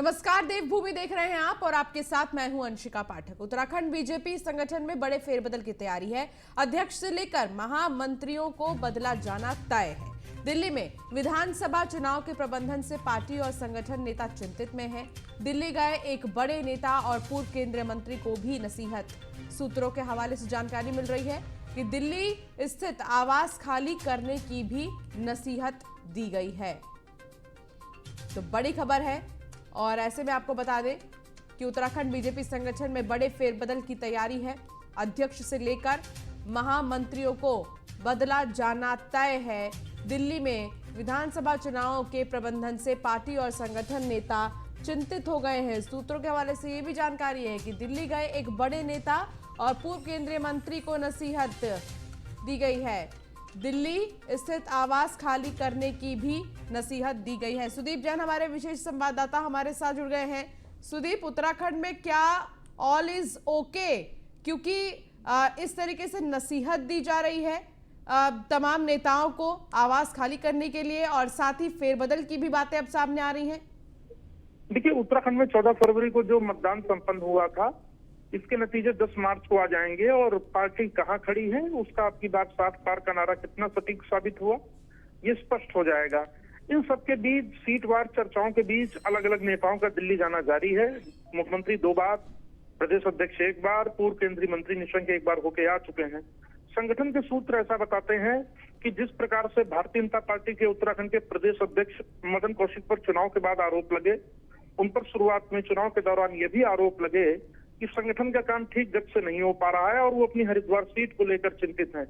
नमस्कार, देवभूमि देख रहे हैं आप और आपके साथ मैं हूं अंशिका पाठक। उत्तराखंड बीजेपी संगठन में बड़े फेरबदल की तैयारी है। अध्यक्ष से लेकर महामंत्रियों को बदला जाना तय है। दिल्ली में विधानसभा चुनाव के प्रबंधन से पार्टी और संगठन नेता चिंतित में हैं। दिल्ली गए एक बड़े नेता और पूर्व केंद्रीय मंत्री को भी नसीहत। सूत्रों के हवाले से जानकारी मिल रही है कि दिल्ली स्थित आवास खाली करने की भी नसीहत दी गई है। तो बड़ी खबर है और ऐसे में आपको बता दें कि उत्तराखंड बीजेपी संगठन में बड़े फेरबदल की तैयारी है। अध्यक्ष से लेकर महामंत्रियों को बदला जाना तय है। दिल्ली में विधानसभा चुनाव के प्रबंधन से पार्टी और संगठन नेता चिंतित हो गए हैं। सूत्रों के हवाले से यह भी जानकारी है कि दिल्ली गए एक बड़े नेता और पूर्व केंद्रीय मंत्री को नसीहत दी गई है। दिल्ली स्थित आवास खाली करने की भी नसीहत दी गई है। सुदीप जैन हमारे विशेष संवाददाता हमारे साथ जुड़ गए हैं। सुदीप, उत्तराखंड में क्या ऑल इज ओके? क्योंकि इस तरीके से नसीहत दी जा रही है तमाम नेताओं को आवास खाली करने के लिए और साथ ही फेरबदल की भी बातें अब सामने आ रही हैं। देखिए, उत्तराखंड में 14 फरवरी को जो मतदान संपन्न हुआ था, इसके नतीजे 10 मार्च को आ जाएंगे और पार्टी कहां खड़ी है उसका आपकी बात 7 पार का नारा कितना सटीक साबित हुआ, ये स्पष्ट हो जाएगा। इन सबके बीच सीटवार चर्चाओं के बीच अलग अलग नेताओं का दिल्ली जाना जारी है। मुख्यमंत्री 2 बार, प्रदेश अध्यक्ष 1 बार, पूर्व केंद्रीय मंत्री निशंक 1 बार होके आ चुके हैं। संगठन के सूत्र ऐसा बताते हैं कि जिस प्रकार से भारतीय जनता पार्टी के उत्तराखंड के प्रदेश अध्यक्ष मदन कौशिक पर चुनाव के बाद आरोप लगे, उन पर शुरुआत में चुनाव के दौरान ये भी आरोप लगे कि संगठन का काम ठीक गति से नहीं हो पा रहा है और वो अपनी हरिद्वार सीट को लेकर चिंतित हैं।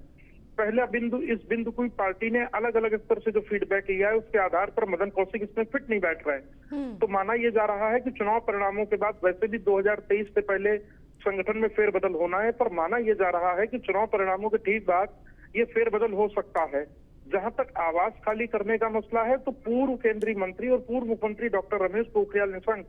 पहला बिंदु, इस बिंदु को पार्टी ने अलग अलग स्तर से जो फीडबैक लिया है उसके आधार पर मदन कौशिक इसमें फिट नहीं बैठ रहे। तो माना यह जा रहा है कि चुनाव परिणामों के बाद वैसे भी 2023 से पहले संगठन में फेरबदल होना है, पर माना यह जा रहा है कि चुनाव परिणामों के ठीक बाद ये फेरबदल हो सकता है। जहां तक आवास खाली करने का मसला है, तो पूर्व केंद्रीय मंत्री और पूर्व मुख्यमंत्री डॉक्टर रमेश पोखरियाल निशंक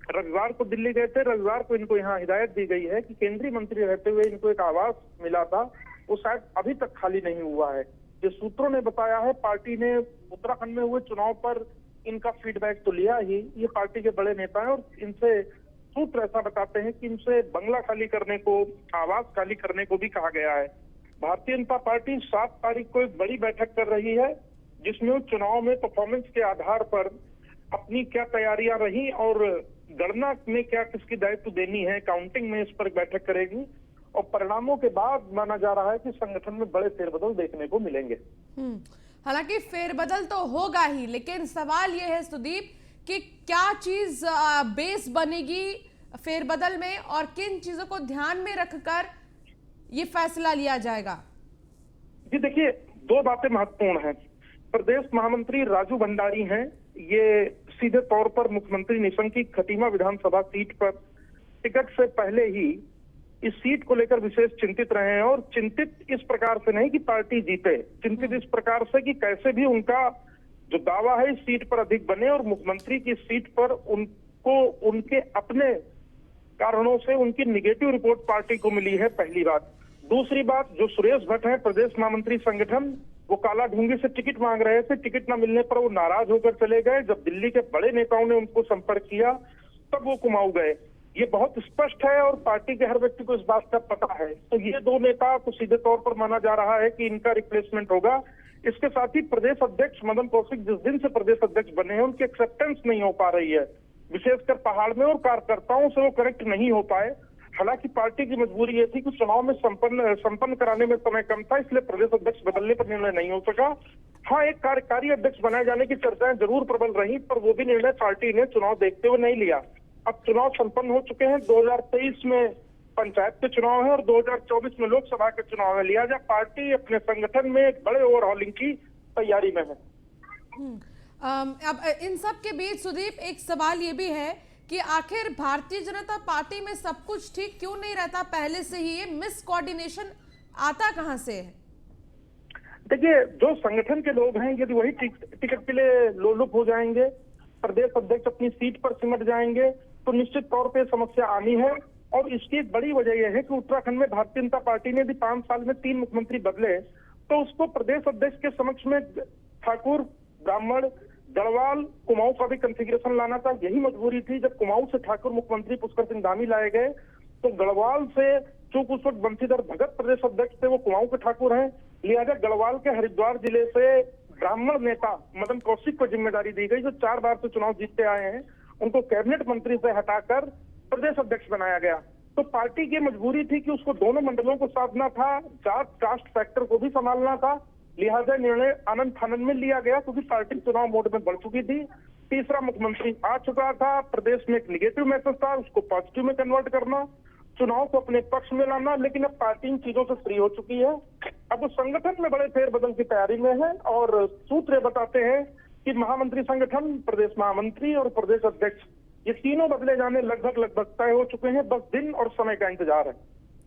रविवार को दिल्ली गए थे। रविवार को इनको यहाँ हिदायत दी गई है कि केंद्रीय मंत्री रहते हुए इनको एक आवास मिला था, वो शायद अभी तक खाली नहीं हुआ है। ये सूत्रों ने बताया है। पार्टी ने उत्तराखंड में हुए चुनाव पर इनका फीडबैक तो लिया ही। ये पार्टी के बड़े नेता हैं और इनसे सूत्र ऐसा बताते हैं कि इनसे बंगला खाली करने को, आवास खाली करने को भी कहा गया है। भारतीय जनता पार्टी 7 तारीख को एक बड़ी बैठक कर रही है, जिसमें चुनाव में परफॉर्मेंस के आधार पर अपनी क्या तैयारियां रही और गणना में क्या किसकी दायित्व देनी है, काउंटिंग में इस पर बैठक करेगी और परिणामों के बाद माना जा रहा है कि संगठन में बड़े फेरबदल देखने को मिलेंगे। हालांकि फेरबदल तो होगा ही, लेकिन सवाल यह है सुदीप कि क्या चीज बेस बनेगी फेरबदल में और किन चीजों को ध्यान में रखकर ये फैसला लिया जाएगा? जी देखिए, 2 बातें महत्वपूर्ण हैं। प्रदेश महामंत्री राजू भंडारी हैं, ये सीधे तौर पर मुख्यमंत्री निशंक की खटीमा विधानसभा सीट पर टिकट से पहले ही इस सीट को लेकर विशेष चिंतित रहे हैं और चिंतित इस प्रकार से नहीं कि पार्टी जीते, चिंतित इस प्रकार से कि कैसे भी उनका जो दावा है इस सीट पर अधिक बने और मुख्यमंत्री की सीट पर उनको उनके अपने कारणों से उनकी निगेटिव रिपोर्ट पार्टी को मिली है, पहली बात। दूसरी बात, जो सुरेश भट्ट है प्रदेश महामंत्री संगठन, वो काला ढूंगी से टिकट मांग रहे थे। टिकट न मिलने पर वो नाराज होकर चले गए। जब दिल्ली के बड़े नेताओं ने उनको संपर्क किया तब वो कुमाऊं गए। ये बहुत स्पष्ट है और पार्टी के हर व्यक्ति को इस बात का पता है। तो ये 2 नेता तो सीधे तौर पर माना जा रहा है कि इनका रिप्लेसमेंट होगा। इसके साथ ही प्रदेश अध्यक्ष मदन कौशिक जिस दिन से प्रदेश अध्यक्ष बने हैं, उनकी एक्सेप्टेंस नहीं हो पा रही है, विशेषकर पहाड़ में, और कार्यकर्ताओं से वो कनेक्ट नहीं हो पाए। हालांकि पार्टी की मजबूरी ये थी कि चुनाव में संपन्न कराने में समय कम था, इसलिए प्रदेश अध्यक्ष बदलने पर निर्णय नहीं हो सका। हाँ, एक कार्यकारी अध्यक्ष बनाए जाने की चर्चाएं जरूर प्रबल रही, पर वो भी निर्णय पार्टी ने चुनाव देखते हुए नहीं लिया। अब चुनाव संपन्न हो चुके हैं। 2023 में पंचायत के चुनाव है और 2024 में लोकसभा के चुनाव है। लिहाजा पार्टी अपने संगठन में एक बड़े ओवरहॉलिंग की तैयारी में है। अब इन सब के बीच सुदीप, एक सवाल ये भी है कि आखिर भारतीय जनता पार्टी में सब कुछ ठीक क्यों नहीं रहता पहले से ही? ये मिस कोऑर्डिनेशन आता कहां से है? देखिए, जो संगठन के लोग हैं, यदि वही टिकट के लिए लोलुप हो जाएंगे, प्रदेश अध्यक्ष अपनी सीट पर सिमट जाएंगे, तो निश्चित तौर पे समस्या आनी है। और इसकी एक बड़ी वजह यह है कि उत्तराखंड में भारतीय जनता पार्टी ने भी 5 साल में 3 मुख्यमंत्री बदले, तो उसको प्रदेश अध्यक्ष के समक्ष में ठाकुर, ब्राह्मण, गढ़वाल कुमाऊं का भी कॉन्फ़िगरेशन लाना था। यही मजबूरी थी। जब कुमाऊं से ठाकुर मुख्यमंत्री पुष्कर सिंह धामी लाए गए तो गढ़वाल से चूंकि उस वक्त बंशीधर भगत प्रदेश अध्यक्ष थे, वो कुमाऊं के ठाकुर हैं, लिहाजा गढ़वाल के हरिद्वार जिले से ब्राह्मण नेता मदन कौशिक को जिम्मेदारी दी गई, जो 4 बार से चुनाव जीतते आए हैं। उनको कैबिनेट मंत्री से हटाकर प्रदेश अध्यक्ष बनाया गया। तो पार्टी की मजबूरी थी कि उसको दोनों मंडलों को साधना था, जात कास्ट फैक्टर को भी संभालना था। लिहाजा निर्णय आनंद फानंद में लिया गया, क्योंकि पार्टी चुनाव मोड में बढ़ चुकी थी। तीसरा मुख्यमंत्री आ चुका था, प्रदेश में एक निगेटिव मैसेज था, उसको पॉजिटिव में कन्वर्ट करना, चुनाव को अपने पक्ष में लाना। लेकिन अब पार्टी इन चीजों से फ्री हो चुकी है। अब उस संगठन में बड़े फेरबदल की तैयारी में है और सूत्र बताते हैं कि महामंत्री संगठन, प्रदेश महामंत्री और प्रदेश अध्यक्ष, ये तीनों बदले जाने लगभग तय हो चुके हैं। बस दिन और समय का इंतजार है।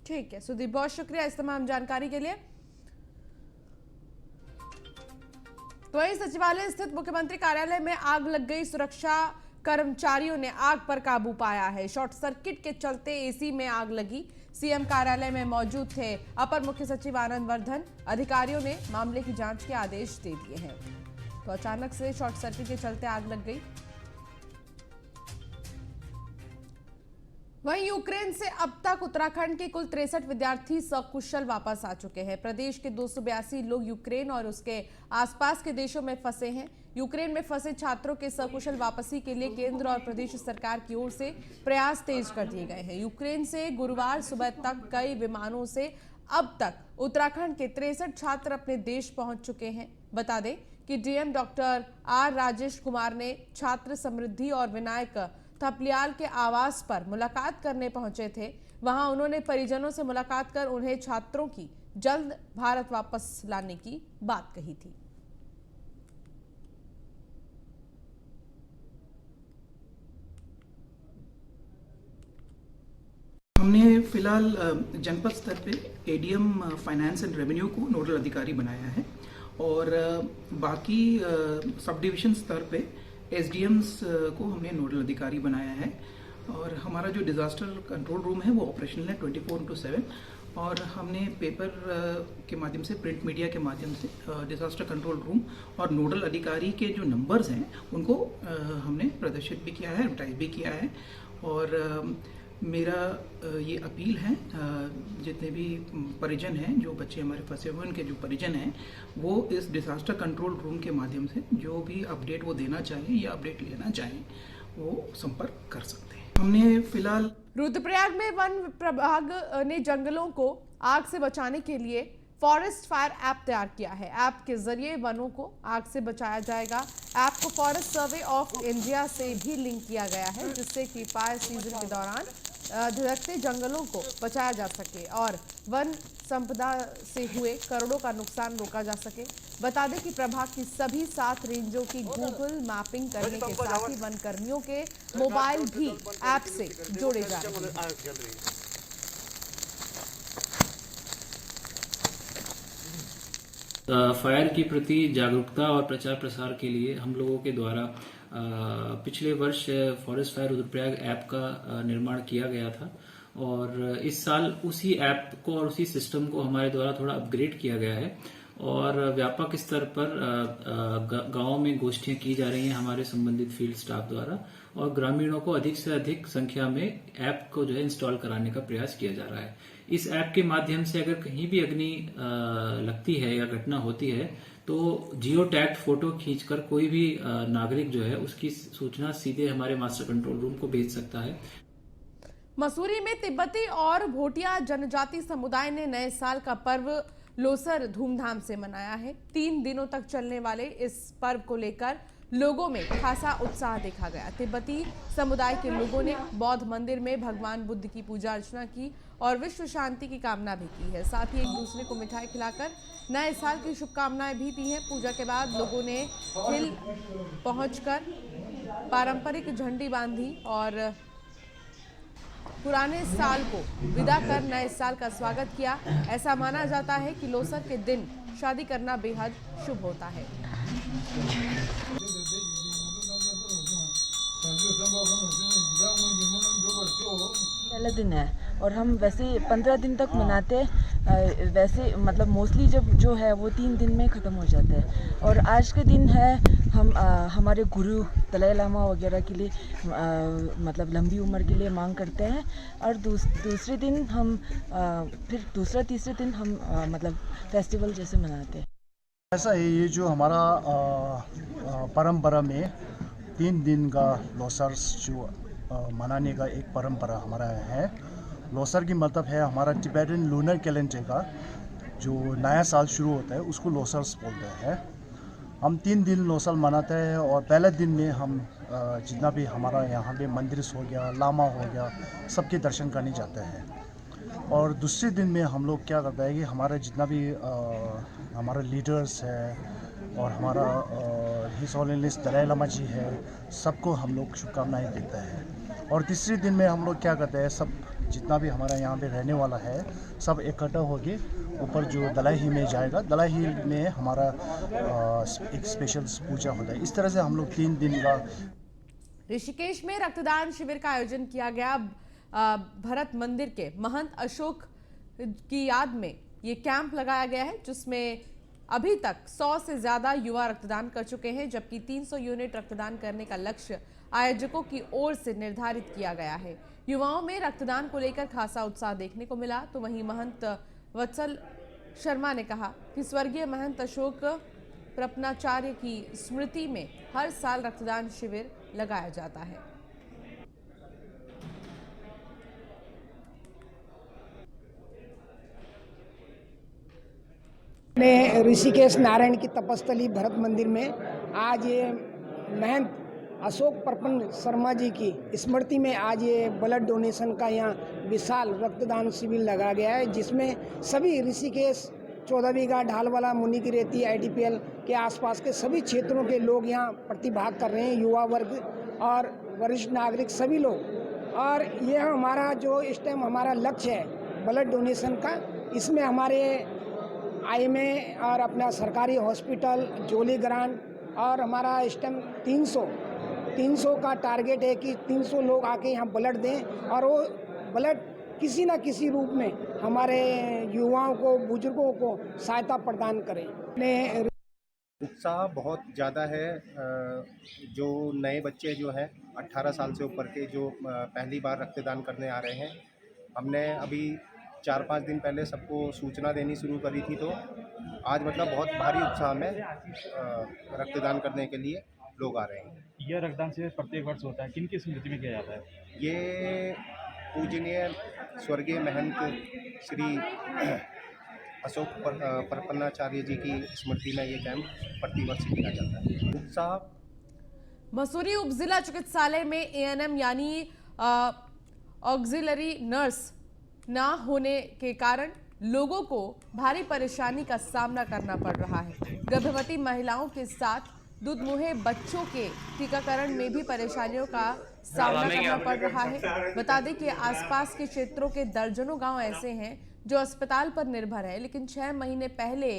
ठीक है सुदीप, बहुत शुक्रिया इस तमाम जानकारी के लिए। तो वहीं सचिवालय स्थित मुख्यमंत्री कार्यालय में आग लग गई। सुरक्षा कर्मचारियों ने आग पर काबू पाया है। शॉर्ट सर्किट के चलते एसी में आग लगी। सीएम कार्यालय में मौजूद थे अपर मुख्य सचिव आनंद वर्धन। अधिकारियों ने मामले की जांच के आदेश दे दिए हैं। तो अचानक से शॉर्ट सर्किट के चलते आग लग गई। वहीं यूक्रेन से अब तक उत्तराखंड के कुल 63 विद्यार्थी सकुशल वापस आ चुके हैं। प्रदेश के 282 लोग यूक्रेन और उसके आसपास के देशों में फंसे हैं। यूक्रेन में फंसे छात्रों के सकुशल वापसी के लिए केंद्र और प्रदेश सरकार की ओर से प्रयास तेज कर दिए गए हैं। यूक्रेन से गुरुवार सुबह तक कई विमानों से अब तक उत्तराखंड के 63 छात्र अपने देश पहुंच चुके हैं। बता दें कि DM doctor R Rajesh Kumar ने छात्र समृद्धि और विनायक थपलियाल के आवास पर मुलाकात करने पहुंचे थे। वहां उन्होंने परिजनों से मुलाकात कर उन्हें छात्रों की जल्द भारत वापस लाने की बात कही थी। हमने फिलहाल जनपद स्तर पे एडीएम फाइनेंस एंड रेवेन्यू को नोडल अधिकारी बनाया है और बाकी सब डिवीजन स्तर पे एसडीएम्स को हमने नोडल अधिकारी बनाया है। और हमारा जो डिजास्टर कंट्रोल रूम है वो ऑपरेशनल है 24/7 और हमने पेपर के माध्यम से, प्रिंट मीडिया के माध्यम से डिजास्टर कंट्रोल रूम और नोडल अधिकारी के जो नंबर्स हैं उनको हमने प्रदर्शित भी किया है, एडवर्टाइज भी किया है। और मेरा ये अपील है, जितने भी परिजन हैं, जो बच्चे हमारे फंसे हुए उनके जो परिजन हैं, वो इस डिजास्टर कंट्रोल रूम के माध्यम से जो भी अपडेट वो देना चाहें या अपडेट लेना चाहें वो संपर्क कर सकते हैं। हमने फिलहाल रुद्रप्रयाग में वन विभाग ने जंगलों को आग से बचाने के लिए फॉरेस्ट फायर ऐप तैयार किया है। ऐप के जरिए वनों को आग से बचाया जाएगा। ऐप को फॉरेस्ट सर्वे ऑफ इंडिया से भी लिंक किया गया है, जिससे कि फायर सीजन के दौरान धधकते जंगलों को बचाया जा सके और वन संपदा से हुए करोड़ों का नुकसान रोका जा सके। बता दें कि प्रभाग की सभी 7 रेंजों की गूगल मैपिंग करने के साथ ही वन कर्मियों के मोबाइल भी ऐप से जोड़े जा रहे हैं। फायर के प्रति जागरूकता और प्रचार प्रसार के लिए हम लोगों के द्वारा पिछले वर्ष फॉरेस्ट फायर रुद्रप्रयाग ऐप का निर्माण किया गया था और इस साल उसी ऐप को और उसी सिस्टम को हमारे द्वारा थोड़ा अपग्रेड किया गया है और व्यापक स्तर पर गांवों में गोष्ठियां की जा रही हैं हमारे संबंधित फील्ड स्टाफ द्वारा और ग्रामीणों को अधिक से अधिक संख्या में ऐप को जो है इंस्टॉल कराने का प्रयास किया जा रहा है। इस ऐप के माध्यम से अगर कहीं भी अग्नि लगती है या घटना होती है तो जियो टैग फोटो खींचकर कोई भी नागरिक जो है उसकी सूचना सीधे हमारे मास्टर कंट्रोल रूम को भेज सकता है। मसूरी में तिब्बती और भोटिया जनजाति समुदाय ने नए साल का पर्व लोसर धूमधाम से मनाया है। 3 दिनों तक चलने वाले इस पर्व को लेकर लोगों में खासा उत्साह देखा गया। तिब्बती समुदाय के लोगों ने बौद्ध मंदिर में भगवान बुद्ध की पूजा अर्चना की और विश्व शांति की कामना भी की है। साथ ही एक दूसरे को मिठाई खिलाकर नए साल की शुभकामनाएं भी दी हैं। पूजा के बाद लोगों ने हिल पहुंचकर पारंपरिक झंडी बांधी और पुराने साल को विदा कर नए साल का स्वागत किया। ऐसा माना जाता है कि लोसर के दिन शादी करना बेहद शुभ होता है। Latina और हम वैसे 15 दिन तक मनाते हैं। वैसे मतलब मोस्टली जब जो है वो 3 दिन में ख़त्म हो जाता है। और आज के दिन है हम हमारे गुरु दलाई लामा वगैरह के लिए मतलब लंबी उम्र के लिए मांग करते हैं। और दूसरे दिन हम फिर दूसरा तीसरे दिन हम मतलब फेस्टिवल जैसे मनाते हैं। ऐसा है, ये जो हमारा परंपरा में 3 दिन का लोसर जो मनाने का एक परंपरा हमारा है। लोसर की मतलब है हमारा टिबेटन लूनर कैलेंडर का जो नया साल शुरू होता है उसको लोसर्स बोलते हैं। हम 3 दिन लोसर मनाते हैं और पहले दिन में हम जितना भी हमारा यहाँ पे मंदिर हो गया, लामा हो गया, सबके दर्शन करने जाते हैं। और दूसरे दिन में हम लोग क्या करते हैं कि हमारे जितना भी हमारे लीडर्स है और हमारा हिज ऑनेस्ट दलाई लामा जी है, सबको हम लोग शुभकामनाएं देते हैं। और तीसरे दिन में हम लोग क्या करते हैं, सब जितना भी हमारा यहाँ पे रहने वाला है सब इकट्ठा होके ऊपर जो दलाई हिल में जाएगा, दलाई हिल में हमारा एक स्पेशल पूजा होता है। इस तरह से हम लोग 3 दिन का। ऋषिकेश में रक्तदान शिविर का आयोजन किया गया। भरत मंदिर के महंत अशोक की याद में ये कैंप लगाया गया है, जिसमें अभी तक 100 से ज्यादा युवा रक्तदान कर चुके हैं, जबकि 300 यूनिट रक्तदान करने का लक्ष्य आयोजकों की ओर से निर्धारित किया गया है। युवाओं में रक्तदान को लेकर खासा उत्साह देखने को मिला। तो वहीं महंत वत्सल शर्मा ने कहा कि स्वर्गीय महंत अशोक प्रपन्नाचार्य की स्मृति में हर साल रक्तदान शिविर लगाया जाता है। ऋषिकेश नारायण की तपस्थली भरत मंदिर में आज ये महंत अशोक प्रपन्न शर्मा जी की स्मृति में आज ये ब्लड डोनेशन का यहाँ विशाल रक्तदान शिविर लगा गया है, जिसमें सभी ऋषिकेश 14वीं घाट, ढालवाला, मुनि की रेती, ITPL के आसपास के सभी क्षेत्रों के लोग यहाँ प्रतिभाग कर रहे हैं, युवा वर्ग और वरिष्ठ नागरिक सभी लोग। और यह हमारा जो इस टाइम हमारा लक्ष्य है ब्लड डोनेशन का, इसमें हमारे IMA और अपना सरकारी हॉस्पिटल, जोली ग्रांट और हमारा इस टाइम 300 का टारगेट है कि 300 लोग आके यहाँ ब्लड दें और वो ब्लड किसी न किसी रूप में हमारे युवाओं को, बुजुर्गों को सहायता प्रदान करें। उत्साह बहुत ज़्यादा है। जो नए बच्चे जो हैं 18 साल से ऊपर के जो पहली बार रक्तदान करने आ रहे हैं, हमने अभी 4-5 दिन पहले सबको सूचना देनी शुरू करी थी, तो आज मतलब बहुत भारी उत्साह में रक्तदान करने के लिए लोग आ रहे हैं। यह रक्तदान शिविर प्रत्येक वर्ष होता है, किन की स्मृति में किया जाता है? ये पूजनीय स्वर्गीय महंत श्री अशोक प्रपन्नाचार्य जी की स्मृति में ये कैंप प्रतिवर्ष किया जाता है। उत्साह मसूरी उपजिला चिकित्सालय में ANM यानी ऑक्सिलरी नर्स ना होने के कारण लोगों को भारी परेशानी का सामना करना पड़ रहा है। गर्भवती महिलाओं के साथ दूधमुहे बच्चों के टीकाकरण में भी परेशानियों का सामना करना पड़ रहा है। बता दें कि आसपास के क्षेत्रों के दर्जनों गांव ऐसे हैं जो अस्पताल पर निर्भर है, लेकिन 6 महीने पहले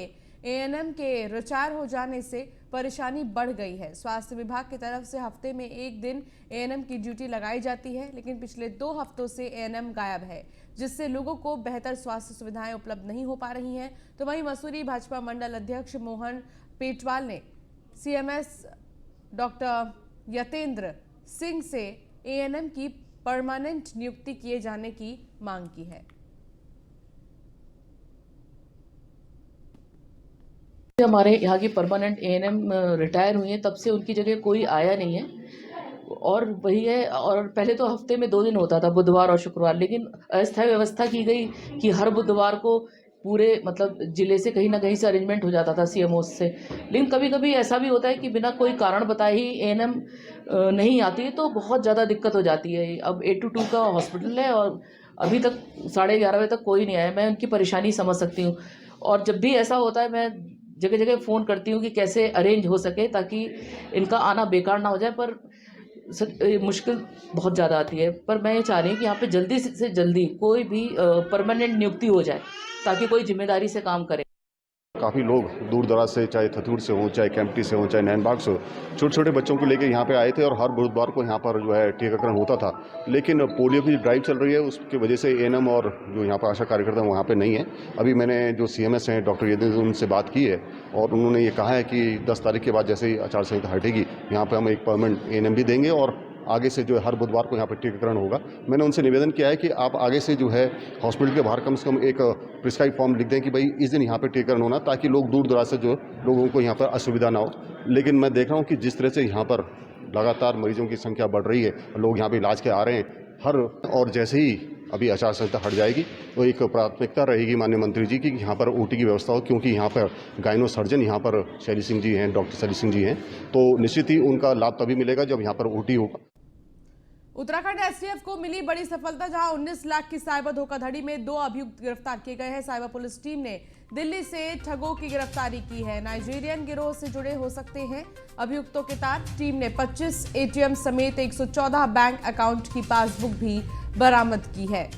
ANM के रिटायर हो जाने से परेशानी बढ़ गई है। स्वास्थ्य विभाग की तरफ से हफ्ते में 1 दिन ANM की ड्यूटी लगाई जाती है, लेकिन पिछले 2 हफ्तों से ANM गायब है, जिससे लोगों को बेहतर स्वास्थ्य सुविधाएं उपलब्ध नहीं हो पा रही हैं। तो वहीं मसूरी भाजपा मंडल अध्यक्ष मोहन पेटवाल ने CMS डॉक्टर यतेंद्र सिंह से ANM की परमानेंट नियुक्ति किए जाने की मांग की है। हमारे यहाँ की परमानेंट ANM रिटायर हुई है, तब से उनकी जगह कोई आया नहीं है। और वही है, और पहले तो हफ्ते में 2 दिन होता था, बुधवार और शुक्रवार, लेकिन अस्थायी व्यवस्था की गई कि हर बुधवार को पूरे मतलब जिले से कहीं ना कहीं से अरेंजमेंट हो जाता था CMO से। लेकिन कभी कभी ऐसा भी होता है कि बिना कोई कारण बताए ही ANM नहीं आती है, तो बहुत ज़्यादा दिक्कत हो जाती है। अब 8 to 2 का हॉस्पिटल है और अभी तक 11:30 बजे तक कोई नहीं आया। मैं उनकी परेशानी समझ सकती हूँ, और जब भी ऐसा होता है मैं जगह जगह फ़ोन करती हूँ कि कैसे अरेंज हो सके ताकि इनका आना बेकार ना हो जाए, पर मुश्किल बहुत ज़्यादा आती है। पर मैं ये चाह रही हूँ कि यहाँ पे जल्दी से जल्दी कोई भी परमानेंट नियुक्ति हो जाए ताकि कोई जिम्मेदारी से काम करे। काफ़ी लोग दूर दराज से, चाहे थतूर से हों, चाहे कैंपटी से हों, चाहे नैनबाग से हो, छोटे छोटे बच्चों को लेकर यहाँ पे आए थे और हर बुधवार को यहाँ पर जो है टीकाकरण होता था। लेकिन पोलियो की ड्राइव चल रही है, उसकी वजह से एएनएम और जो यहाँ पर आशा कार्यकर्ता हैं वहाँ पे नहीं है। अभी मैंने जो सीएमएस हैं डॉक्टर यदि उनसे बात की है और उन्होंने ये कहा है कि 10 तारीख के बाद जैसे ही आचार संहिता हटेगी यहाँ पर हम एक परमानेंट एएनएम भी देंगे और आगे से जो है हर बुधवार को यहाँ पर टीकाकरण होगा। मैंने उनसे निवेदन किया है कि आप आगे से जो है हॉस्पिटल के बाहर कम से कम एक प्रिस्क्राइब फॉर्म लिख दें कि भाई इस दिन यहाँ पर टीकाकरण होना, ताकि लोग दूर दराज से जो लोगों को यहाँ पर असुविधा ना हो। लेकिन मैं देख रहा हूँ कि जिस तरह से यहाँ पर लगातार मरीजों की संख्या बढ़ रही है, लोग यहाँ पर इलाज के आ रहे हैं और जैसे ही अभी आचार संहिता हट जाएगी तो एक प्राथमिकता रहेगी माननीय मंत्री जी की यहाँ पर ओटी की व्यवस्था हो, क्योंकि यहाँ पर गायनो सर्जन यहाँ पर शैली सिंह जी हैं, डॉक्टर शैली सिंह जी हैं, तो निश्चित ही उनका लाभ तभी मिलेगा जब यहाँ पर ओटी होगा। उत्तराखंड एसटीएफ को मिली बड़ी सफलता, जहां 19 लाख की साइबर धोखाधड़ी में 2 अभियुक्त गिरफ्तार किए गए हैं। साइबर पुलिस टीम ने दिल्ली से ठगों की गिरफ्तारी की है। नाइजीरियन गिरोह से जुड़े हो सकते हैं अभियुक्तों के तार। टीम ने 25 एटीएम समेत 114 बैंक अकाउंट की पासबुक भी बरामद की है।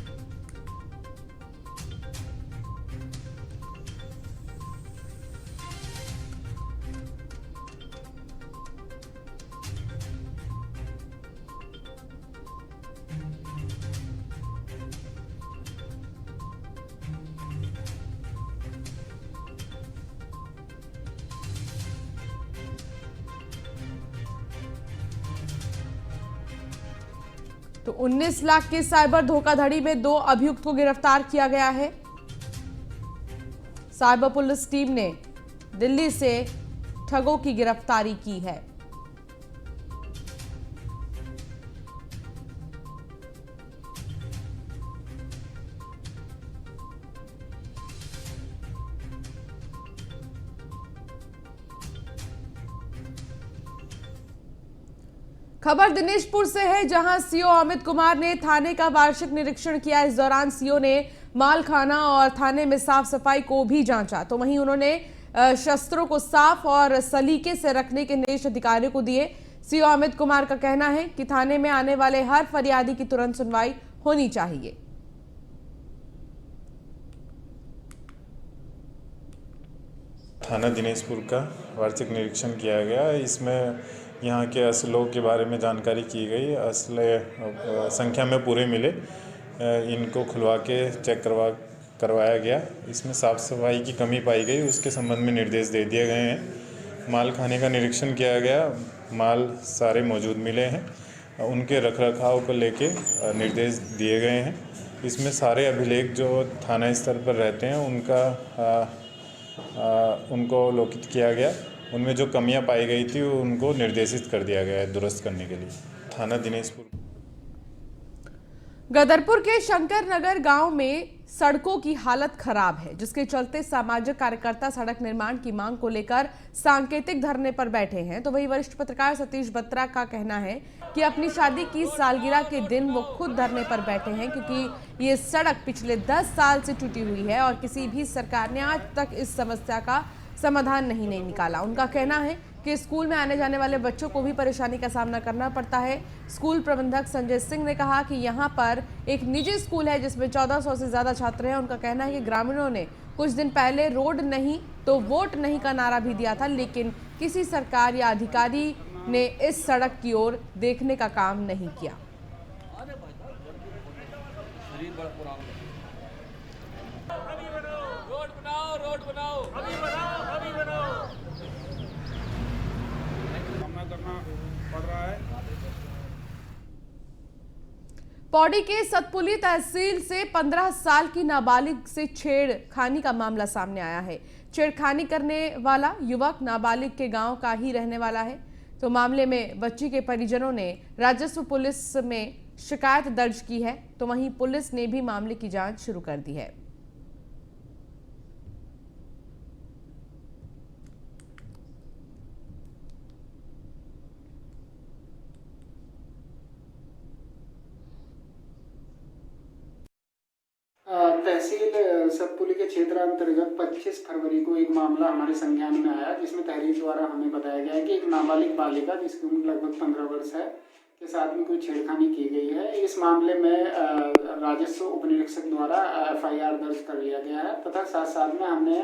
तो 19 लाख की साइबर धोखाधड़ी में 2 अभियुक्त को गिरफ्तार किया गया है। साइबर पुलिस टीम ने दिल्ली से ठगों की गिरफ्तारी की है। खबर दिनेशपुर से है, जहां सीओ अमित कुमार ने थाने का वार्षिक निरीक्षण किया। इस दौरान सीओ ने मालखाना और थाने में साफ सफाई को भी जांचा। तो वहीं उन्होंने शस्त्रों को साफ और सलीके से रखने के निर्देश अधिकारियों को दिए। सीओ अमित कुमार का कहना है कि थाने में आने वाले हर फरियादी की तुरंत सुनवाई होनी चाहिए। थाना दिनेशपुर का वार्षिक निरीक्षण किया गया। इसमें यहाँ के असलों के बारे में जानकारी की गई। असले संख्या में पूरे मिले, इनको खुलवा के चेक करवाया गया। इसमें साफ़ सफाई की कमी पाई गई, उसके संबंध में निर्देश दे दिए गए हैं। माल खाने का निरीक्षण किया गया, माल सारे मौजूद मिले हैं, उनके रखरखाव को लेके निर्देश दिए गए हैं। इसमें सारे अभिलेख जो थाना स्तर पर रहते हैं उनको लोकित किया गया। उनमें जो कमियां पाई गई थी उनको निर्देशित कर दिया गया है दुरुस्त करने के लिए। थाना दिनेशपुर। गदरपुर के शंकर नगर गांव में सड़कों की हालत खराब है, जिसके चलते सामाजिक कार्यकर्ता सड़क निर्माण की मांग को लेकर सांकेतिक धरने पर बैठे हैं। तो वही वरिष्ठ पत्रकार सतीश बत्रा का कहना है कि अपनी शादी की सालगिरह के दिन वो खुद धरने पर बैठे हैं, क्योंकि ये सड़क पिछले 10 साल से टूटी हुई है और किसी भी सरकार ने आज तक इस समस्या का समाधान नहीं निकाला। उनका कहना है कि स्कूल में आने जाने वाले बच्चों को भी परेशानी का सामना करना पड़ता है। स्कूल प्रबंधक संजय सिंह ने कहा कि यहाँ पर एक निजी स्कूल है जिसमें 1400 से ज़्यादा छात्र हैं। उनका कहना है कि ग्रामीणों ने कुछ दिन पहले रोड नहीं तो वोट नहीं का नारा भी दिया था, लेकिन किसी सरकार या अधिकारी ने इस सड़क की ओर देखने का काम नहीं किया। पौड़ी के सतपुली तहसील से 15 साल की नाबालिग से छेड़खानी का मामला सामने आया है। छेड़खानी करने वाला युवक नाबालिग के गांव का ही रहने वाला है। तो मामले में बच्ची के परिजनों ने राजस्व पुलिस में शिकायत दर्ज की है। तो वहीं पुलिस ने भी मामले की जांच शुरू कर दी है। तहसील सतपुली के क्षेत्र अंतर्गत 25 फरवरी को एक मामला हमारे संज्ञान में आया, जिसमें तहरीर द्वारा हमें बताया गया है कि एक नाबालिग बालिका जिसकी उम्र लगभग 15 वर्ष है के साथ में कोई छेड़खानी की गई है। इस मामले में राजस्व उप निरीक्षक द्वारा FIR दर्ज कर लिया गया है तथा साथ साथ में हमने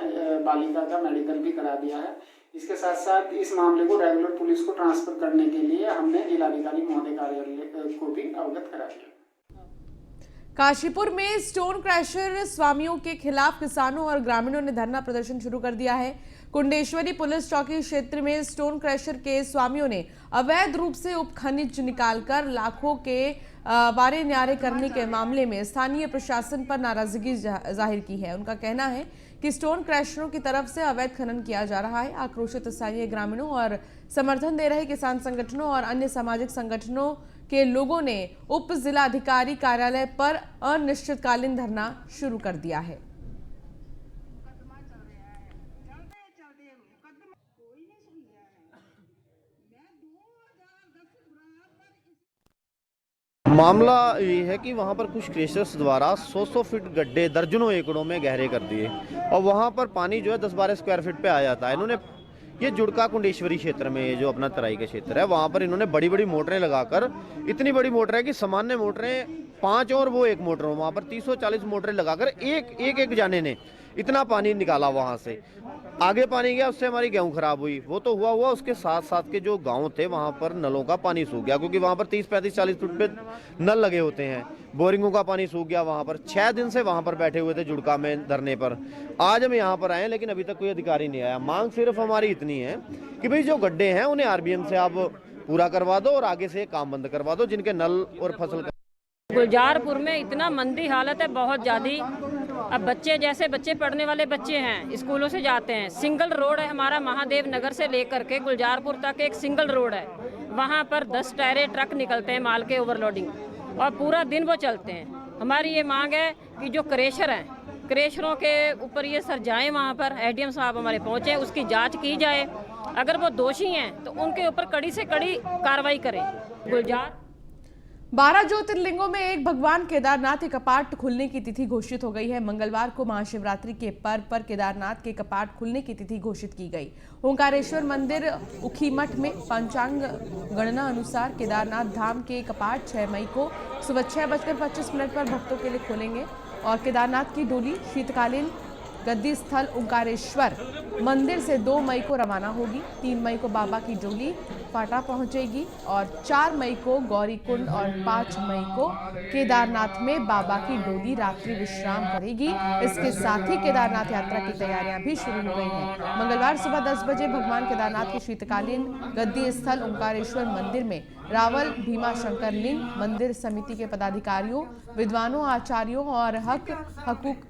बालिका का मेडिकल भी करा दिया है। इसके साथ साथ इस मामले को रेगुलर पुलिस को ट्रांसफर करने के लिए हमने जिलाधिकारी महोदय कार्यालय को भी अवगत करा दिया। काशीपुर में स्टोन क्रैशर स्वामियों के खिलाफ किसानों और ग्रामीणों ने धरना प्रदर्शन शुरू कर दिया है। कुंडेश्वरी पुलिस चौकी क्षेत्र में स्टोन क्रैशर के स्वामियों ने अवैध रूप से उपखनिज निकालकर लाखों के वारे न्यारे करने के मामले में स्थानीय प्रशासन पर नाराजगी जाहिर की है। उनका कहना है कि स्टोन क्रैशरों की तरफ से अवैध खनन किया जा रहा है। आक्रोशित स्थानीय ग्रामीणों और समर्थन दे रहे किसान संगठनों और अन्य सामाजिक संगठनों के लोगों ने उप जिलाधिकारी कार्यालय पर अनिश्चितकालीन धरना शुरू कर दिया है। मामला ये है कि वहाँ पर कुछ क्रेशर्स द्वारा 100 फीट गड्ढे दर्जनों एकड़ों में गहरे कर दिए और वहाँ पर पानी जो है 10-12 स्क्वायर फीट पे आ जाता है। इन्होंने ये जुड़का कुंडेश्वरी क्षेत्र में, ये जो अपना तराई का क्षेत्र है, वहाँ पर इन्होंने बड़ी बड़ी मोटरें लगाकर, इतनी बड़ी मोटर है कि सामान्य मोटरें 5 और वो एक मोटर, वहाँ पर 340 मोटरें लगाकर एक जाने ने इतना पानी निकाला। वहाँ से आगे पानी गया, उससे हमारी गेहूं खराब हुई। वो तो हुआ उसके साथ साथ के जो गांव थे वहाँ पर नलों का पानी सूख गया, क्योंकि वहाँ पर 30-35-40 फुट पे नल लगे होते हैं। बोरिंगों का पानी सूख गया। वहाँ पर 6 दिन से वहाँ पर बैठे हुए थे जुड़का में धरने पर। आज हम यहाँ पर आए लेकिन अभी तक कोई अधिकारी नहीं आया। मांग सिर्फ हमारी इतनी है कि भाई जो गड्ढे हैं उन्हें RBM से आप पूरा करवा दो और आगे से काम बंद करवा दो, जिनके नल और फसल। गुलजारपुर में इतना मंदी हालत है, बहुत ज़्यादा। अब बच्चे पढ़ने वाले बच्चे हैं, स्कूलों से जाते हैं। सिंगल रोड है हमारा, महादेव नगर से लेकर के गुलजारपुर तक एक सिंगल रोड है। वहाँ पर 10 टायरे ट्रक निकलते हैं माल के ओवरलोडिंग, और पूरा दिन वो चलते हैं। हमारी ये मांग है कि जो क्रेशर हैं, क्रेशरों के ऊपर ये सर जाएँ, वहाँ पर ADM साहब हमारे पहुँचे, उसकी जाँच की जाए। अगर वो दोषी हैं तो उनके ऊपर कड़ी से कड़ी कार्रवाई करें। गुलजार 12 ज्योतिर्लिंगों में एक भगवान केदारनाथ के कपाट खुलने की तिथि घोषित हो गई है। मंगलवार को महाशिवरात्रि के पर्व पर केदारनाथ के कपाट खुलने की तिथि घोषित की गई। ओंकारेश्वर मंदिर उखीमठ में पंचांग गणना अनुसार केदारनाथ धाम के कपाट 6 मई को सुबह 6:25 पर भक्तों के लिए खोलेंगे और केदारनाथ की डोली शीतकालीन गद्दी स्थल ओंकारेश्वर मंदिर से 2 मई को रवाना होगी। 3 मई को बाबा की डोली पाटा पहुंचेगी और 4 मई को गौरीकुंड और 5 मई को केदारनाथ में बाबा की डोली रात्रि विश्राम करेगी। इसके साथ ही केदारनाथ यात्रा की तैयारियां भी शुरू हो गई हैं। मंगलवार सुबह 10 बजे भगवान केदारनाथ के शीतकालीन गद्दी स्थल ओंकारेश्वर मंदिर में रावल भीमा शंकर लिंग मंदिर समिति के पदाधिकारियों, विद्वानों, आचार्यों और हकूक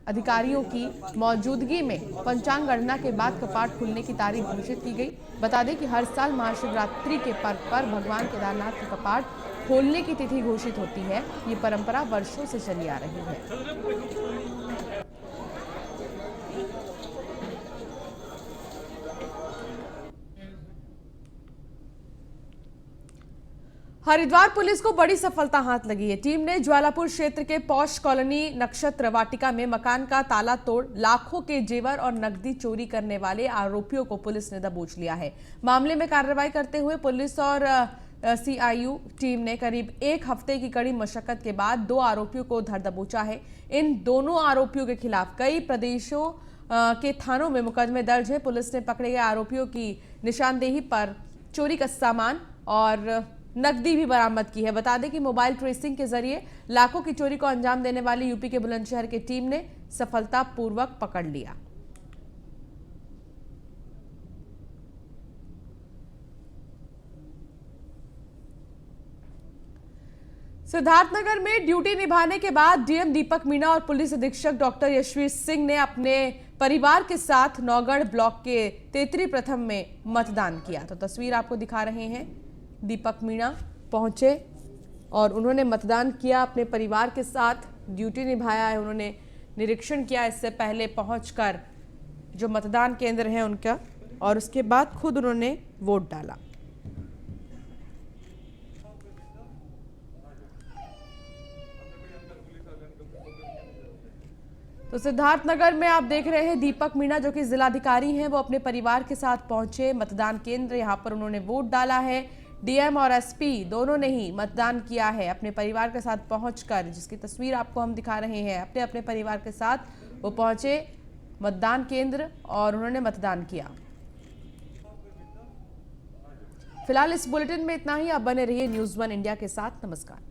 अधिकारियों की मौजूदगी में पंचांग गणना के बाद कपाट खुलने की तारीख घोषित की गई। बता दें कि हर साल महाशिवरात्रि के पर्व पर भगवान केदारनाथ के कपाट खोलने की तिथि घोषित होती है। ये परंपरा वर्षों से चली आ रही है। हरिद्वार पुलिस को बड़ी सफलता हाथ लगी है। टीम ने ज्वालापुर क्षेत्र के पौष कॉलोनी नक्षत्र वाटिका में मकान का ताला तोड़ लाखों के जेवर और नकदी चोरी करने वाले आरोपियों को पुलिस ने दबोच लिया है। मामले में कार्रवाई करते हुए पुलिस और CIU टीम ने करीब 1 हफ्ते की कड़ी मशक्कत के बाद 2 आरोपियों को धर दबोचा है। इन दोनों आरोपियों के खिलाफ कई प्रदेशों के थानों में मुकदमे दर्ज है। पुलिस ने पकड़े गए आरोपियों की निशानदेही पर चोरी का सामान और नकदी भी बरामद की है। बता दें कि मोबाइल ट्रेसिंग के जरिए लाखों की चोरी को अंजाम देने वाली यूपी के बुलंदशहर की टीम ने सफलतापूर्वक पकड़ लिया। सिद्धार्थनगर में ड्यूटी निभाने के बाद DM दीपक मीणा और पुलिस अधीक्षक डॉक्टर यशवीर सिंह ने अपने परिवार के साथ नौगढ़ ब्लॉक के तेतरी प्रथम में मतदान किया। तो तस्वीर आपको दिखा रहे हैं। दीपक मीणा पहुंचे और उन्होंने मतदान किया, अपने परिवार के साथ ड्यूटी निभाया है। उन्होंने निरीक्षण किया इससे पहले पहुंचकर जो मतदान केंद्र है उनका, और उसके बाद खुद उन्होंने वोट डाला। तो सिद्धार्थनगर में आप देख रहे हैं दीपक मीणा जो कि जिलाधिकारी हैं, वो अपने परिवार के साथ पहुंचे मतदान केंद्र। यहां पर उन्होंने वोट डाला है। डीएम और एसपी दोनों ने ही मतदान किया है अपने परिवार के साथ पहुंचकर, जिसकी तस्वीर आपको हम दिखा रहे हैं। अपने अपने परिवार के साथ वो पहुंचे मतदान केंद्र और उन्होंने मतदान किया। फिलहाल इस बुलेटिन में इतना ही। आप बने रहिए न्यूज़ 1 इंडिया के साथ। नमस्कार।